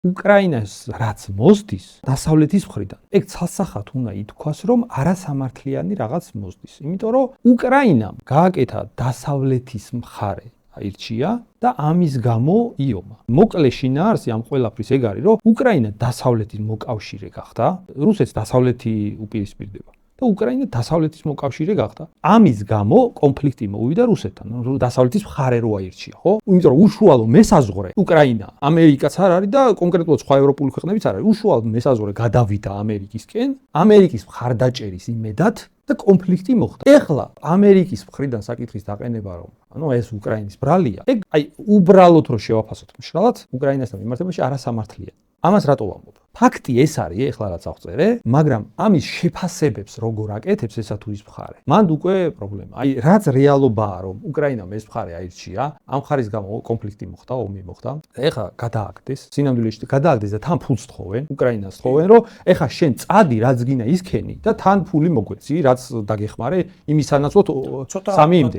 უკრაინას რაც მოსდის დასავლეთის მხრიდან, ეგ ცალსახად უნდა ითქვას, რომ არასამართლიანი რაღაც მოსდის. იმიტომ რომ უკრაინამ გააკეთა დასავლეთის მხარე აირჩია და ამის გამო იომა. მოკლე შინაარსი ამ ყველაფრის ეგ არის, რომ უკრაინა დასავლეთის მოკავშირე გახდა, რუსეთს დასავლეთი უპირისპირდება. და უკრაინა დასავლეთის მოკავშირე გახდა. ამის გამო კონფლიქტი მოვიდა რუსეთთან. დასავლეთის მხარე რო აირჩია, ხო? იმიტომ რომ უშუალო მესაზღვრე უკრაინა, ამერიკაც არ არის და კონკრეტულად სხვა ევროპული ქვეყნებიც არ არის. უშუალო მესაზღვრე გადავიდა ამერიკისკენ, ამერიკის მხარდაჭერის იმედად და კონფლიქტი მოხდა. ეხლა ამერიკის მხრიდან საკითხის დაყენება რომ ეს უკრაინის ბრალია, ეგ უბრალოდ რო შევაფასოთ მშრალად, უკრაინასთან მიმართებაში არასამართლია. ამას რატო ვამბობ? ფაქტი ეს არის, ეხლა რაც აღწერე, მაგრამ ამის შეფასებებს როგორ აკეთებს ესა თუ ის მხარე. მანდ უკვე პრობლემა. რაც რეალობაა, რომ უკრაინამ ეს მხარე აირჩია, ამ მხარის გამო კონფლიქტი მოხდა, ომი მოხდა. ეხლა გადააგდეს, სინამდვილეში გადააგდეს და თან ფულს თხოვენ, უკრაინას თხოვენ, რომ ეხლა შენ წადი, რაც გინდა ისქენი და თან ფული მოგვეცი, რაც დაგეხმარე, იმისანაცვლოდ 3 იმდე.